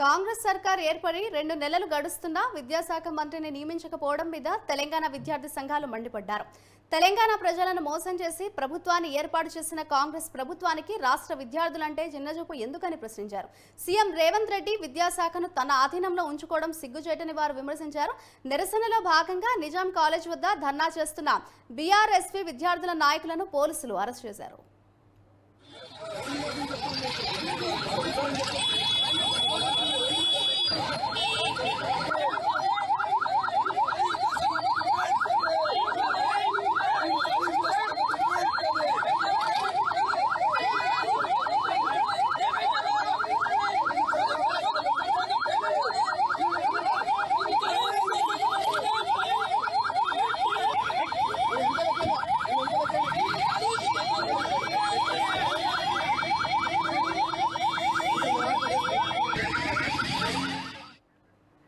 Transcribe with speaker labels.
Speaker 1: కాంగ్రెస్ సర్కార్ ఏర్పడి 2 నెలలు గడుస్తున్నా విద్యాశాఖ మంత్రిని నియమించకపోవడం మీద తెలంగాణ విద్యార్థి సంఘాలు మండిపడ్డారు. తెలంగాణ ప్రజలను మోసం చేసి ప్రభుత్వాన్ని ఏర్పాటు చేసిన కాంగ్రెస్ ప్రభుత్వానికి రాష్ట్ర విద్యార్థులంటే చిన్నచూపు ఎందుకని ప్రశ్నించారు. సీఎం రేవంత్ రెడ్డి విద్యాశాఖను తన ఆధీనంలో ఉంచుకోవడం సిగ్గుచేటని వారు విమర్శించారు. నిరసనలో భాగంగా నిజాం కాలేజ్ వద్ద ధర్నా చేస్తున్న బీఆర్ఎస్పీ విద్యార్థుల నాయకులను పోలీసులు అరెస్ట్ చేశారు.